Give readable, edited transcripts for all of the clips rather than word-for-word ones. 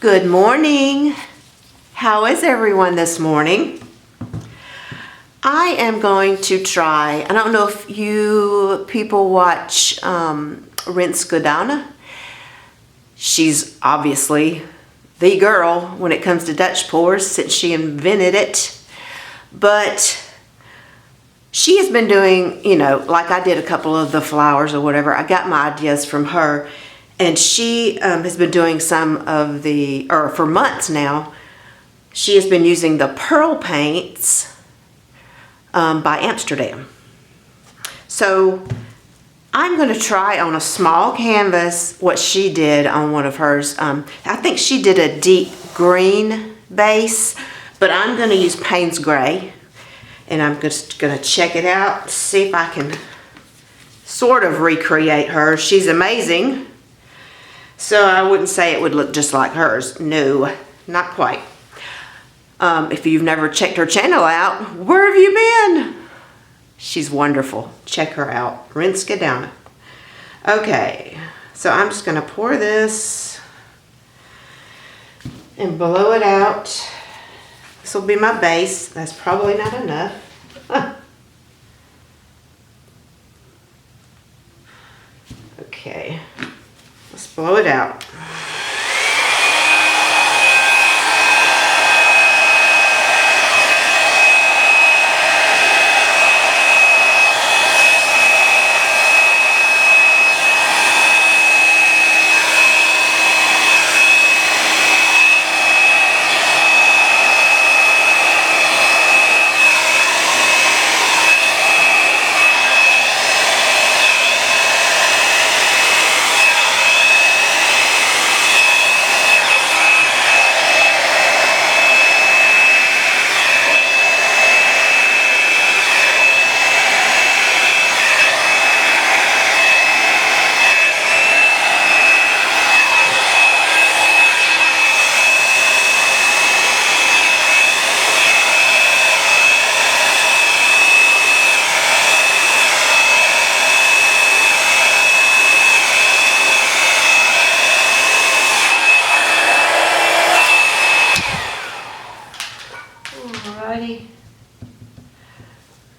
Good morning. How is everyone this morning? I am going to try, I don't know if you people watch Rinske. She's obviously the girl when it comes to Dutch pours since she invented it. But she has been doing, you know, like I did a couple of the flowers or whatever. I got my ideas from her. And she has been doing some of the, or for months now, she has been using the pearl paints by Amsterdam. So I'm going to try on a small canvas what she did on one of hers. I think she did a deep green base, but I'm going to use Payne's Gray. And I'm just going to check it out, see if I can sort of recreate her. She's amazing. So I wouldn't say it would look just like hers. No, not quite. If you've never checked her channel out, where have you been? She's wonderful. Check her out. Rinske. Okay, so I'm just going to pour this and blow it out. This will be my base. That's probably not enough. Okay. Let's blow it out.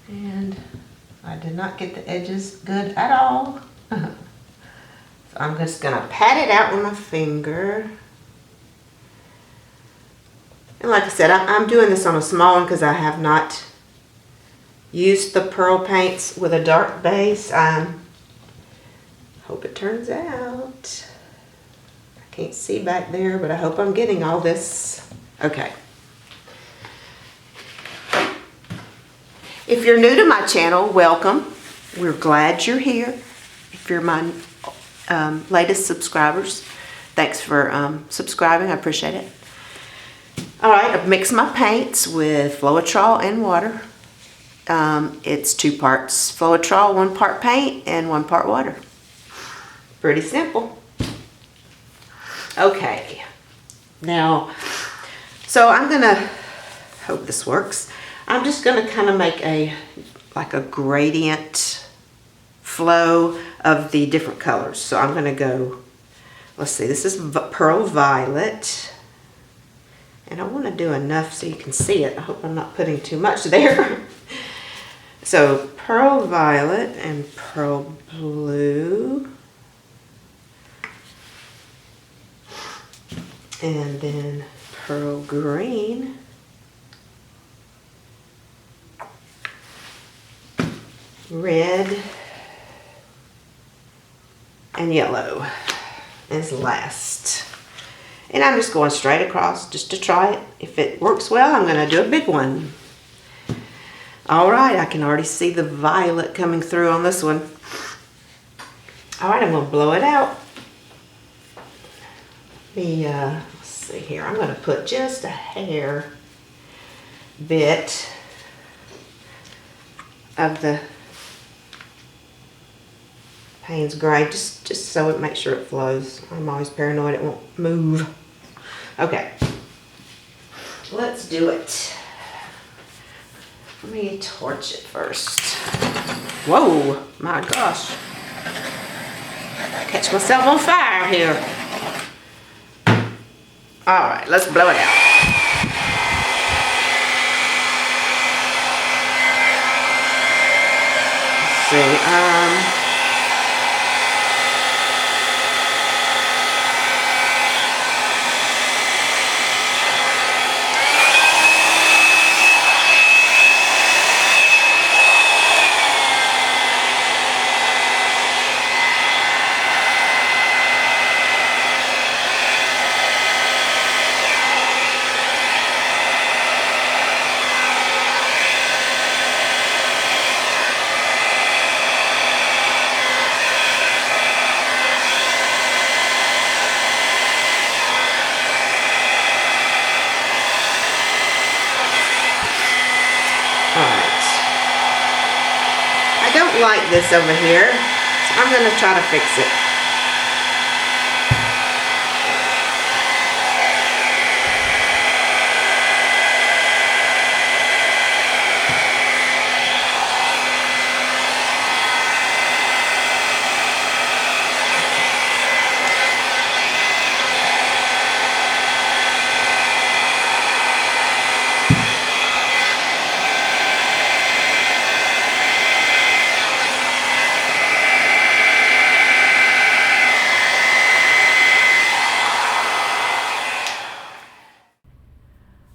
And I did not get the edges good at all. So I'm just going to pat it out with my finger. And like I said, I'm doing this on a small one because I have not used the pearl paints with a dark base. Hope it turns out. I can't see back there, but I hope I'm getting all this. Okay. If you're new to my channel, welcome. We're glad you're here. If you're my latest subscribers, thanks for subscribing. I appreciate it. All right, I've mixed my paints with floetrol and water. It's 2 parts floetrol, 1 part paint, and 1 part water. Pretty simple. Okay. Now, so I'm gonna hope this works. I'm just going to kind of make like a gradient flow of the different colors. So I'm going to go, let's see, this is Pearl Violet. And I want to do enough so you can see it. I hope I'm not putting too much there. So Pearl Violet and Pearl Blue. And then Pearl Green. Red and yellow is last. And I'm just going straight across just to try it. If it works well, I'm going to do a big one. All right, I can already see the violet coming through on this one. All right, I'm going to blow it out. Let's see here. I'm going to put just a hair bit of the Payne's Gray, just so it makes sure it flows. I'm always paranoid it won't move. Okay, let's do it. Let me torch it first. Whoa, my gosh. Catch myself on fire here. All right, let's blow it out. Let's see, I don't like this over here, so I'm going to try to fix it.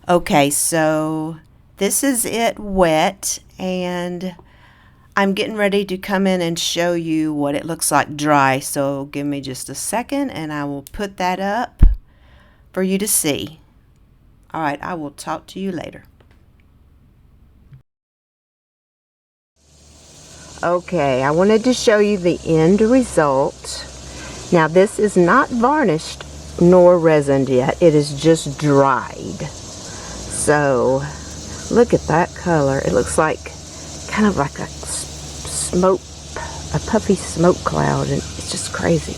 Okay, so this is it wet, and I'm getting ready to come in and show you what it looks like dry. So give me just a second and I will put that up for you to see. All right, I will talk to you later. Okay, I wanted to show you the end result. Now this is not varnished nor resined yet. It is just dried. So look at that color. It looks like kind of like a smoke, a puffy smoke cloud, and it's just crazy.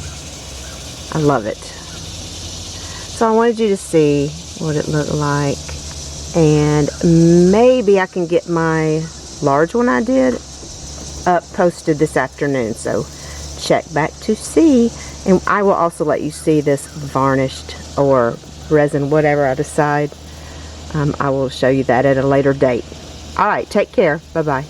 I love it. So I wanted you to see what it looked like, and maybe I can get my large one I did up posted this afternoon, so check back to see. And I will also let you see this varnished or resin, whatever I decide. I will show you that at a later date. All right, take care. Bye-bye.